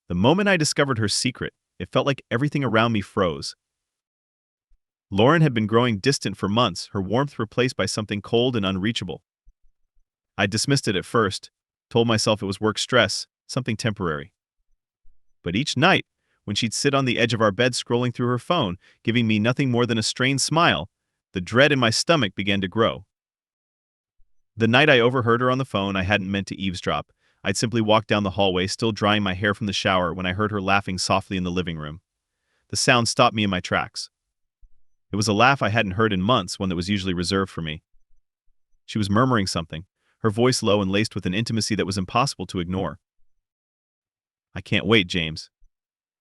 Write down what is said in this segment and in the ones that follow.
The moment I discovered her secret, it felt like everything around me froze. Lauren had been growing distant for months, her warmth replaced by something cold and unreachable. I dismissed it at first, told myself it was work stress, something temporary. But each night, when she'd sit on the edge of our bed scrolling through her phone, giving me nothing more than a strained smile, the dread in my stomach began to grow. The night I overheard her on the phone, I hadn't meant to eavesdrop. I'd simply walked down the hallway, still drying my hair from the shower, when I heard her laughing softly in the living room. The sound stopped me in my tracks. It was a laugh I hadn't heard in months, one that was usually reserved for me. She was murmuring something, her voice low and laced with an intimacy that was impossible to ignore. "I can't wait, James.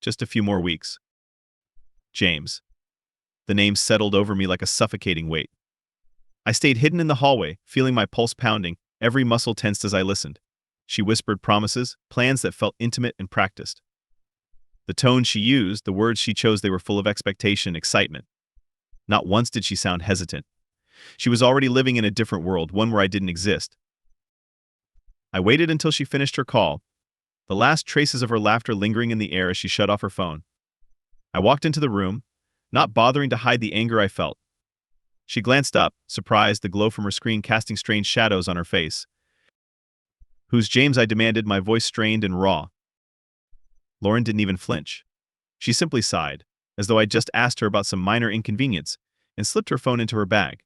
Just a few more weeks." James. The name settled over me like a suffocating weight. I stayed hidden in the hallway, feeling my pulse pounding, every muscle tensed as I listened. She whispered promises, plans that felt intimate and practiced. The tone she used, the words she chose, they were full of expectation, excitement. Not once did she sound hesitant. She was already living in a different world, one where I didn't exist. I waited until she finished her call, the last traces of her laughter lingering in the air as she shut off her phone. I walked into the room, not bothering to hide the anger I felt. She glanced up, surprised, the glow from her screen casting strange shadows on her face. "Who's James?" I demanded, my voice strained and raw. Lauren didn't even flinch. She simply sighed, as though I'd just asked her about some minor inconvenience, and slipped her phone into her bag.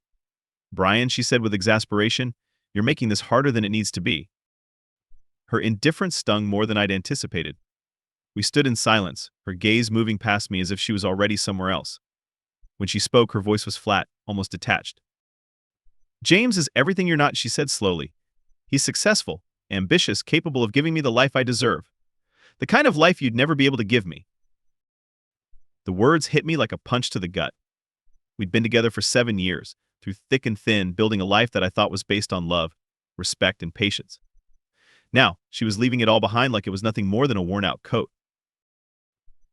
"Brian," she said with exasperation, "you're making this harder than it needs to be." Her indifference stung more than I'd anticipated. We stood in silence, her gaze moving past me as if she was already somewhere else. When she spoke, her voice was flat, almost detached. "James is everything you're not," she said slowly. "He's successful, ambitious, capable of giving me the life I deserve. The kind of life you'd never be able to give me." The words hit me like a punch to the gut. We'd been together for 7 years, through thick and thin, building a life that I thought was based on love, respect, and patience. Now, she was leaving it all behind like it was nothing more than a worn-out coat.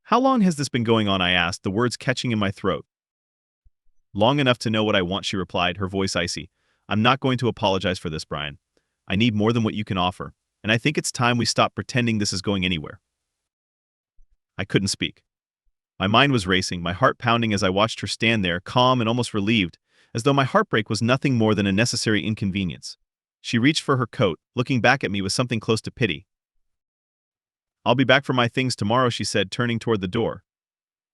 "How long has this been going on?" I asked, the words catching in my throat. "Long enough to know what I want," she replied, her voice icy. "I'm not going to apologize for this, Brian. I need more than what you can offer, and I think it's time we stop pretending this is going anywhere." I couldn't speak. My mind was racing, my heart pounding as I watched her stand there, calm and almost relieved, as though my heartbreak was nothing more than a necessary inconvenience. She reached for her coat, looking back at me with something close to pity. "I'll be back for my things tomorrow," she said, turning toward the door.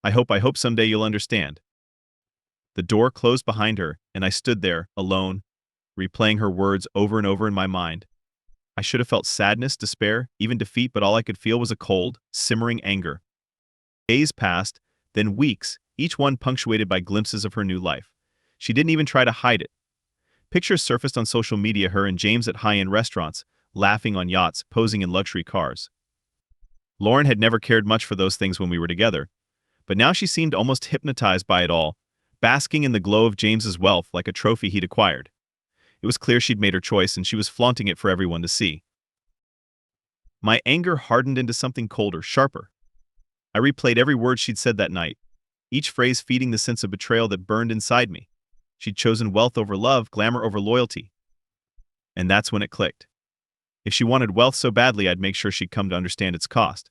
I hope someday you'll understand." The door closed behind her, and I stood there, alone, replaying her words over and over in my mind. I should have felt sadness, despair, even defeat, but all I could feel was a cold, simmering anger. Days passed, then weeks, each one punctuated by glimpses of her new life. She didn't even try to hide it. Pictures surfaced on social media, her and James at high-end restaurants, laughing on yachts, posing in luxury cars. Lauren had never cared much for those things when we were together, but now she seemed almost hypnotized by it all, basking in the glow of James's wealth like a trophy he'd acquired. It was clear she'd made her choice, and she was flaunting it for everyone to see. My anger hardened into something colder, sharper. I replayed every word she'd said that night, each phrase feeding the sense of betrayal that burned inside me. She'd chosen wealth over love, glamour over loyalty. And that's when it clicked. If she wanted wealth so badly, I'd make sure she'd come to understand its cost.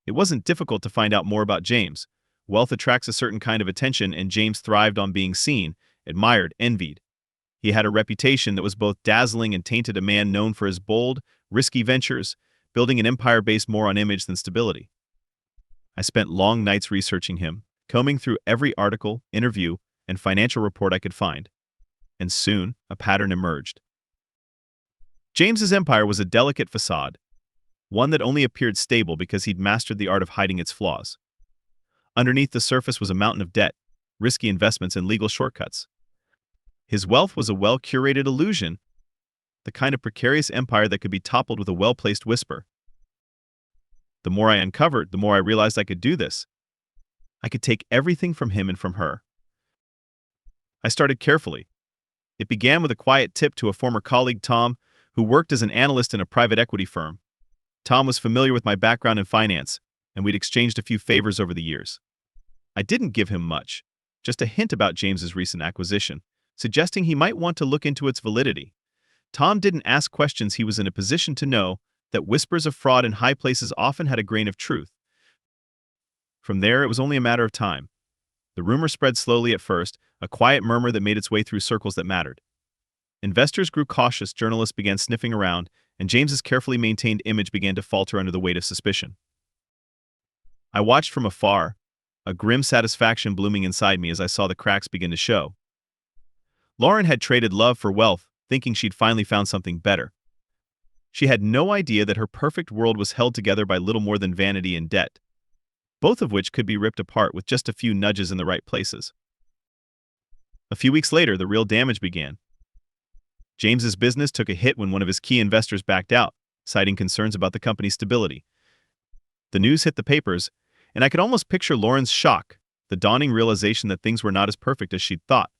It wasn't difficult to find out more about James. Wealth attracts a certain kind of attention, and James thrived on being seen, admired, envied. He had a reputation that was both dazzling and tainted, a man known for his bold, risky ventures, building an empire based more on image than stability. I spent long nights researching him, combing through every article, interview, and financial report I could find. And soon, a pattern emerged. James's empire was a delicate façade, one that only appeared stable because he'd mastered the art of hiding its flaws. Underneath the surface was a mountain of debt, risky investments, and legal shortcuts. His wealth was a well-curated illusion, the kind of precarious empire that could be toppled with a well-placed whisper. The more I uncovered, the more I realized I could do this. I could take everything from him and from her. I started carefully. It began with a quiet tip to a former colleague, Tom, who worked as an analyst in a private equity firm. Tom was familiar with my background in finance, and we'd exchanged a few favors over the years. I didn't give him much, just a hint about James's recent acquisition, suggesting he might want to look into its validity. Tom didn't ask questions he was in a position to know, that whispers of fraud in high places often had a grain of truth. From there, it was only a matter of time. The rumor spread slowly at first, a quiet murmur that made its way through circles that mattered. Investors grew cautious, journalists began sniffing around, and James's carefully maintained image began to falter under the weight of suspicion. I watched from afar, a grim satisfaction blooming inside me as I saw the cracks begin to show. Lauren had traded love for wealth, thinking she'd finally found something better. She had no idea that her perfect world was held together by little more than vanity and debt, both of which could be ripped apart with just a few nudges in the right places. A few weeks later, the real damage began. James's business took a hit when one of his key investors backed out, citing concerns about the company's stability. The news hit the papers, and I could almost picture Lauren's shock, the dawning realization that things were not as perfect as she'd thought.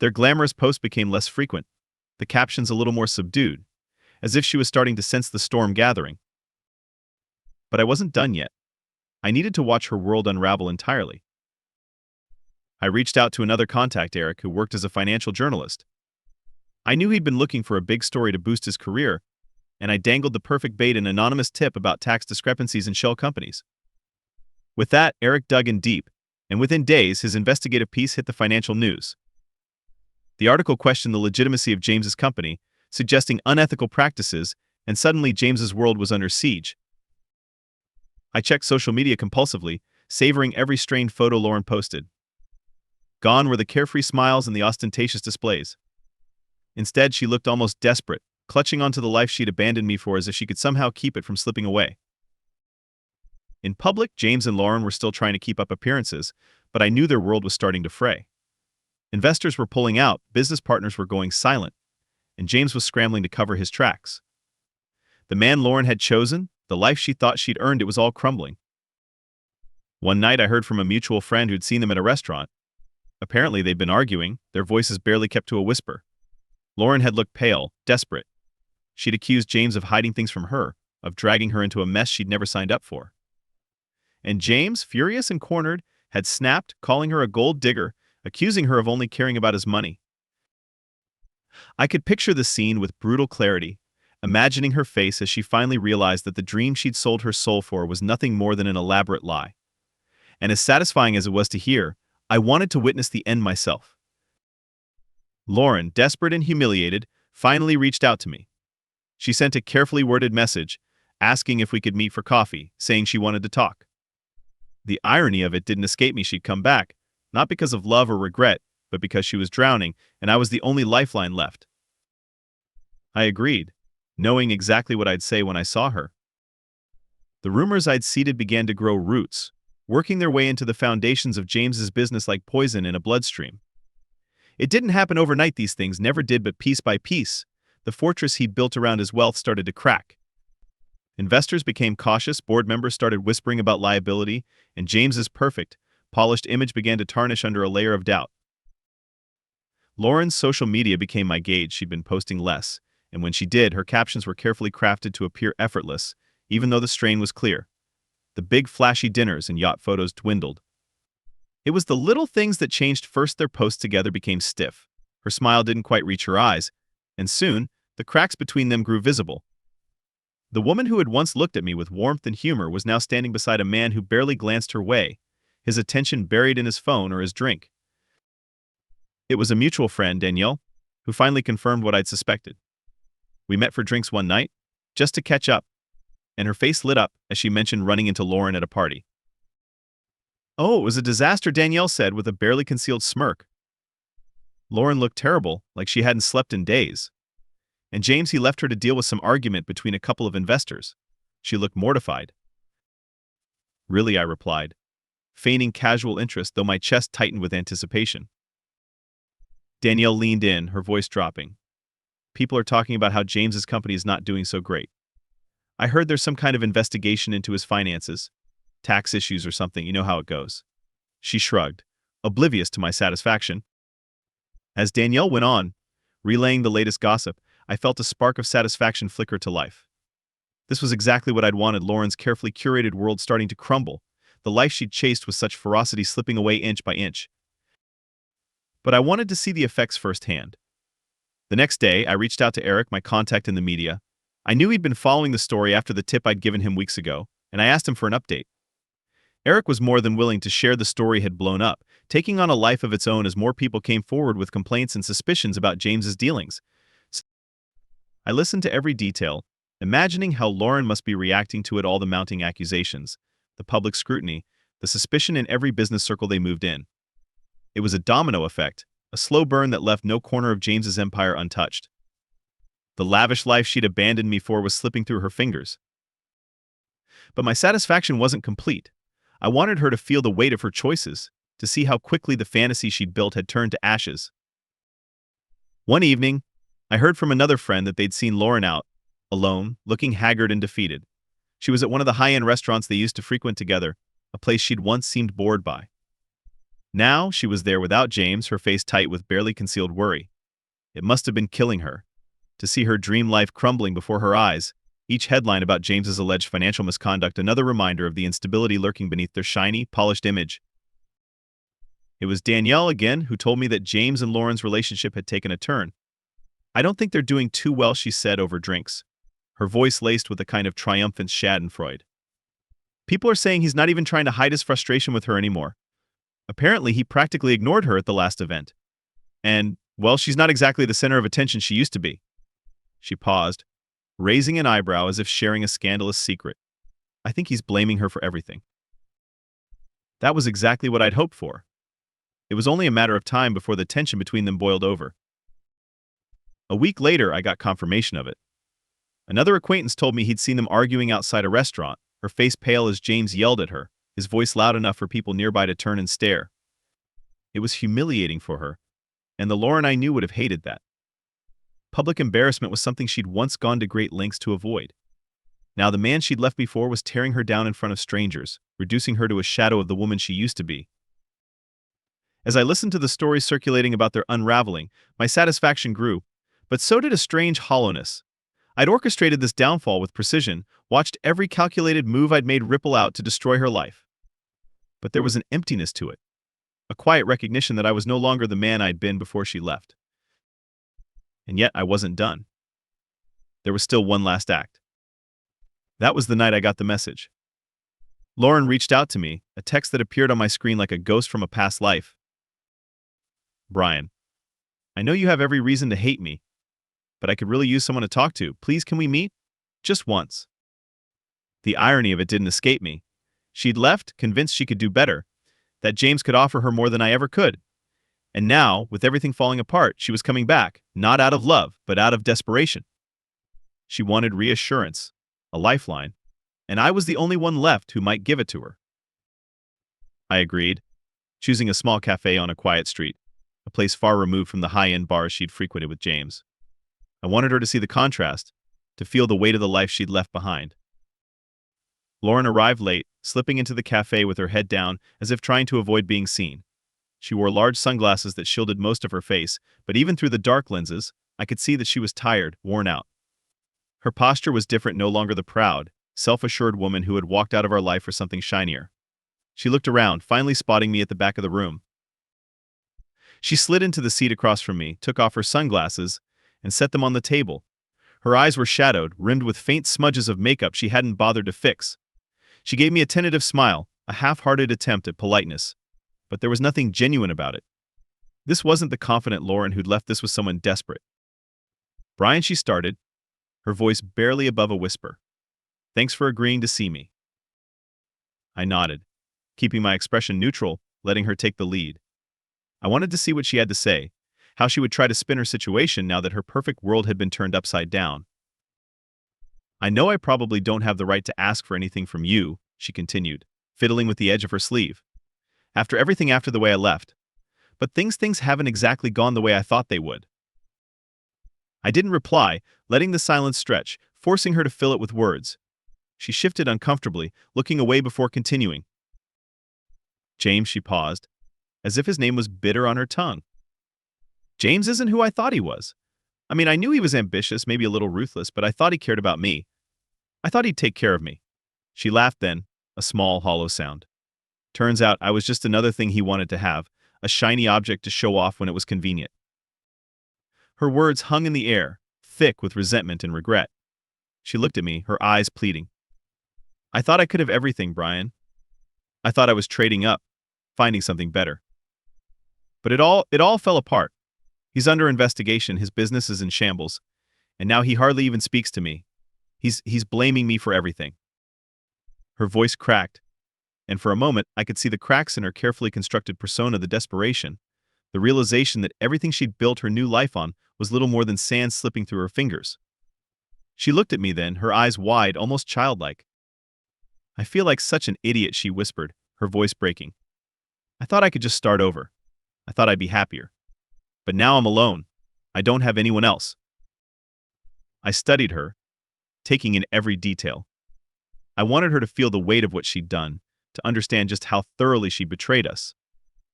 Their glamorous posts became less frequent, the captions a little more subdued, as if she was starting to sense the storm gathering. But I wasn't done yet. I needed to watch her world unravel entirely. I reached out to another contact, Eric, who worked as a financial journalist. I knew he'd been looking for a big story to boost his career, and I dangled the perfect bait, an anonymous tip about tax discrepancies in shell companies. With that, Eric dug in deep, and within days, his investigative piece hit the financial news. The article questioned the legitimacy of James's company, suggesting unethical practices, and suddenly James's world was under siege. I checked social media compulsively, savoring every strained photo Lauren posted. Gone were the carefree smiles and the ostentatious displays. Instead, she looked almost desperate, clutching onto the life she'd abandoned me for as if she could somehow keep it from slipping away. In public, James and Lauren were still trying to keep up appearances, but I knew their world was starting to fray. Investors were pulling out, business partners were going silent, and James was scrambling to cover his tracks. The man Lauren had chosen, the life she thought she'd earned, it was all crumbling. One night I heard from a mutual friend who'd seen them at a restaurant. Apparently they'd been arguing, their voices barely kept to a whisper. Lauren had looked pale, desperate. She'd accused James of hiding things from her, of dragging her into a mess she'd never signed up for. And James, furious and cornered, had snapped, calling her a gold digger, accusing her of only caring about his money. I could picture the scene with brutal clarity, imagining her face as she finally realized that the dream she'd sold her soul for was nothing more than an elaborate lie. And as satisfying as it was to hear, I wanted to witness the end myself. Lauren, desperate and humiliated, finally reached out to me. She sent a carefully worded message, asking if we could meet for coffee, saying she wanted to talk. The irony of it didn't escape me. She'd come back, not because of love or regret, but because she was drowning, and I was the only lifeline left. I agreed, knowing exactly what I'd say when I saw her. The rumors I'd seeded began to grow roots, working their way into the foundations of James's business like poison in a bloodstream. It didn't happen overnight, these things never did, but piece by piece, the fortress he'd built around his wealth started to crack. Investors became cautious, board members started whispering about liability, and James's perfect, polished image began to tarnish under a layer of doubt. Lauren's social media became my gauge. She'd been posting less, and when she did, her captions were carefully crafted to appear effortless, even though the strain was clear. The big flashy dinners and yacht photos dwindled. It was the little things that changed. First, their posts together became stiff. Her smile didn't quite reach her eyes, and soon, the cracks between them grew visible. The woman who had once looked at me with warmth and humor was now standing beside a man who barely glanced her way, his attention buried in his phone or his drink. It was a mutual friend, Danielle, who finally confirmed what I'd suspected. We met for drinks one night, just to catch up, and her face lit up as she mentioned running into Lauren at a party. "Oh, it was a disaster," Danielle said with a barely concealed smirk. Lauren looked terrible, like she hadn't slept in days. And James, he left her to deal with some argument between a couple of investors. She looked mortified. "Really?" I replied, feigning casual interest, though my chest tightened with anticipation. Danielle leaned in, her voice dropping. "People are talking about how James's company is not doing so great. I heard there's some kind of investigation into his finances, tax issues or something, you know how it goes." She shrugged, oblivious to my satisfaction. As Danielle went on, relaying the latest gossip, I felt a spark of satisfaction flicker to life. This was exactly what I'd wanted, Lauren's carefully curated world starting to crumble, the life she'd chased with such ferocity slipping away inch by inch. But I wanted to see the effects firsthand. The next day, I reached out to Eric, my contact in the media. I knew he'd been following the story after the tip I'd given him weeks ago, and I asked him for an update. Eric was more than willing to share the story had blown up, taking on a life of its own as more people came forward with complaints and suspicions about James's dealings. I listened to every detail, imagining how Lauren must be reacting to it all: the mounting accusations, the public scrutiny, the suspicion in every business circle they moved in. It was a domino effect, a slow burn that left no corner of James's empire untouched. The lavish life she'd abandoned me for was slipping through her fingers. But my satisfaction wasn't complete. I wanted her to feel the weight of her choices, to see how quickly the fantasy she'd built had turned to ashes. One evening, I heard from another friend that they'd seen Lauren out, alone, looking haggard and defeated. She was at one of the high-end restaurants they used to frequent together, a place she'd once seemed bored by. Now she was there without James, her face tight with barely concealed worry. It must have been killing her, to see her dream life crumbling before her eyes, each headline about James's alleged financial misconduct another reminder of the instability lurking beneath their shiny, polished image. It was Danielle again who told me that James and Lauren's relationship had taken a turn. "I don't think they're doing too well," she said over drinks, her voice laced with a kind of triumphant schadenfreude. "People are saying he's not even trying to hide his frustration with her anymore. Apparently, he practically ignored her at the last event. And, well, she's not exactly the center of attention she used to be." She paused, raising an eyebrow as if sharing a scandalous secret. "I think he's blaming her for everything." That was exactly what I'd hoped for. It was only a matter of time before the tension between them boiled over. A week later, I got confirmation of it. Another acquaintance told me he'd seen them arguing outside a restaurant, her face pale as James yelled at her, his voice loud enough for people nearby to turn and stare. It was humiliating for her, and the Lauren I knew would have hated that. Public embarrassment was something she'd once gone to great lengths to avoid. Now the man she'd left before was tearing her down in front of strangers, reducing her to a shadow of the woman she used to be. As I listened to the stories circulating about their unraveling, my satisfaction grew, but so did a strange hollowness. I'd orchestrated this downfall with precision, watched every calculated move I'd made ripple out to destroy her life. But there was an emptiness to it, a quiet recognition that I was no longer the man I'd been before she left. And yet I wasn't done. There was still one last act. That was the night I got the message. Lauren reached out to me, a text that appeared on my screen like a ghost from a past life. "Brian, I know you have every reason to hate me, but I could really use someone to talk to. Please, can we meet? Just once." The irony of it didn't escape me. She'd left, convinced she could do better, that James could offer her more than I ever could. And now, with everything falling apart, she was coming back, not out of love, but out of desperation. She wanted reassurance, a lifeline, and I was the only one left who might give it to her. I agreed, choosing a small cafe on a quiet street, a place far removed from the high-end bars she'd frequented with James. I wanted her to see the contrast, to feel the weight of the life she'd left behind. Lauren arrived late, slipping into the cafe with her head down, as if trying to avoid being seen. She wore large sunglasses that shielded most of her face, but even through the dark lenses, I could see that she was tired, worn out. Her posture was different, no longer the proud, self-assured woman who had walked out of our life for something shinier. She looked around, finally spotting me at the back of the room. She slid into the seat across from me, took off her sunglasses, and set them on the table. Her eyes were shadowed, rimmed with faint smudges of makeup she hadn't bothered to fix. She gave me a tentative smile, a half-hearted attempt at politeness. But there was nothing genuine about it. This wasn't the confident Lauren who'd left. This was someone desperate. "Brian," she started, her voice barely above a whisper. "Thanks for agreeing to see me." I nodded, keeping my expression neutral, letting her take the lead. I wanted to see what she had to say, how she would try to spin her situation now that her perfect world had been turned upside down. "I know I probably don't have the right to ask for anything from you," she continued, fiddling with the edge of her sleeve. "After everything, after the way I left. But things haven't exactly gone the way I thought they would." I didn't reply, letting the silence stretch, forcing her to fill it with words. She shifted uncomfortably, looking away before continuing. "James," she paused, as if his name was bitter on her tongue. "James isn't who I thought he was. I mean, I knew he was ambitious, maybe a little ruthless, but I thought he cared about me. I thought he'd take care of me." She laughed then, a small, hollow sound. "Turns out I was just another thing he wanted to have, a shiny object to show off when it was convenient." Her words hung in the air, thick with resentment and regret. She looked at me, her eyes pleading. I thought I could have everything, Brian. I thought I was trading up, finding something better. But it all fell apart. He's under investigation, his business is in shambles, and now he hardly even speaks to me. He's blaming me for everything. Her voice cracked, and for a moment I could see the cracks in her carefully constructed persona, the desperation, the realization that everything she'd built her new life on was little more than sand slipping through her fingers. She looked at me then, her eyes wide, almost childlike. I feel like such an idiot, she whispered, her voice breaking. I thought I could just start over. I thought I'd be happier. But now I'm alone. I don't have anyone else. I studied her, taking in every detail. I wanted her to feel the weight of what she'd done, to understand just how thoroughly she betrayed us.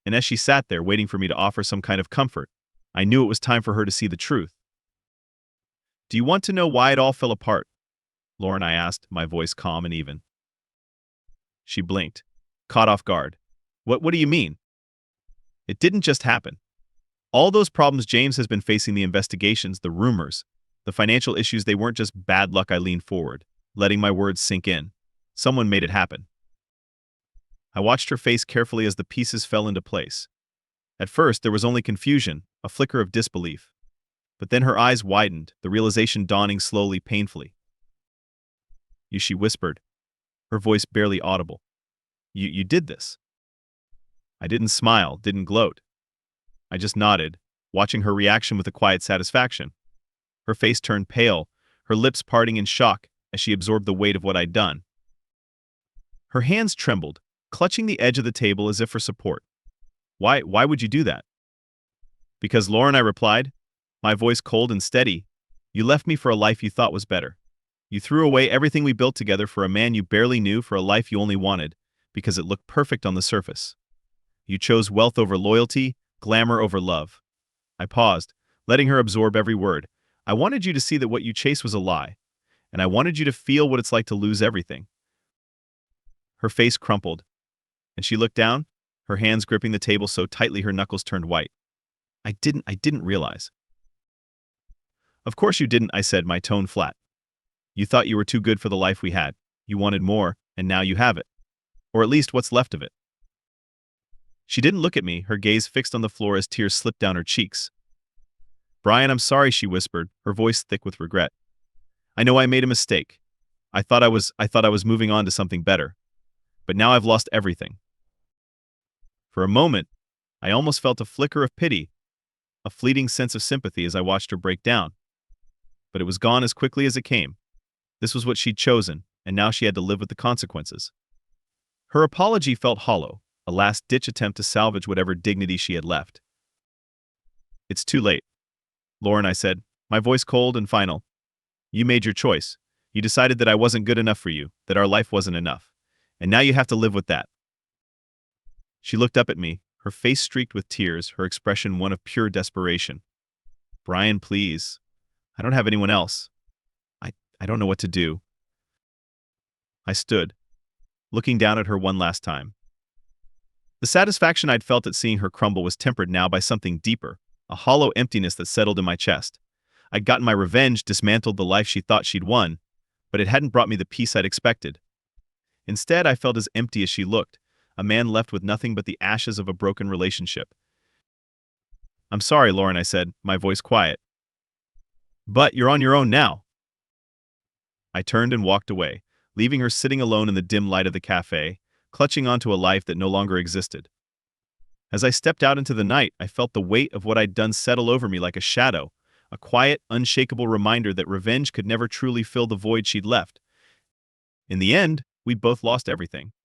And as she sat there waiting for me to offer some kind of comfort, I knew it was time for her to see the truth. Do you want to know why it all fell apart? Lauren, I asked, my voice calm and even. She blinked, caught off guard. What do you mean? It didn't just happen. All those problems James has been facing, the investigations, the rumors, the financial issues, they weren't just bad luck. I leaned forward, letting my words sink in. Someone made it happen. I watched her face carefully as the pieces fell into place. At first, there was only confusion, a flicker of disbelief. But then her eyes widened, the realization dawning slowly, painfully. She whispered, her voice barely audible. You did this. I didn't smile, didn't gloat. I just nodded, watching her reaction with a quiet satisfaction. Her face turned pale, her lips parting in shock as she absorbed the weight of what I'd done. Her hands trembled, clutching the edge of the table as if for support. Why would you do that? Because, Lauren, I replied, my voice cold and steady. You left me for a life you thought was better. You threw away everything we built together for a man you barely knew, for a life you only wanted because it looked perfect on the surface. You chose wealth over loyalty, glamour over love. I paused, letting her absorb every word. I wanted you to see that what you chased was a lie, and I wanted you to feel what it's like to lose everything. Her face crumpled, and she looked down, her hands gripping the table so tightly her knuckles turned white. I didn't realize. Of course you didn't, I said, my tone flat. You thought you were too good for the life we had. You wanted more, and now you have it. Or at least what's left of it. She didn't look at me, her gaze fixed on the floor as tears slipped down her cheeks. Brian, I'm sorry, she whispered, her voice thick with regret. I know I made a mistake. I thought I was moving on to something better. But now I've lost everything. For a moment, I almost felt a flicker of pity, a fleeting sense of sympathy as I watched her break down. But it was gone as quickly as it came. This was what she'd chosen, and now she had to live with the consequences. Her apology felt hollow, a last-ditch attempt to salvage whatever dignity she had left. It's too late, Lauren, I said, my voice cold and final. You made your choice. You decided that I wasn't good enough for you, that our life wasn't enough. And now you have to live with that. She looked up at me, her face streaked with tears, her expression one of pure desperation. Brian, please. I don't have anyone else. I don't know what to do. I stood, looking down at her one last time. The satisfaction I'd felt at seeing her crumble was tempered now by something deeper, a hollow emptiness that settled in my chest. I'd gotten my revenge, dismantled the life she thought she'd won, but it hadn't brought me the peace I'd expected. Instead, I felt as empty as she looked, a man left with nothing but the ashes of a broken relationship. I'm sorry, Lauren, I said, my voice quiet. But you're on your own now. I turned and walked away, leaving her sitting alone in the dim light of the cafe, clutching onto a life that no longer existed. As I stepped out into the night, I felt the weight of what I'd done settle over me like a shadow, a quiet, unshakable reminder that revenge could never truly fill the void she'd left. In the end, we'd both lost everything.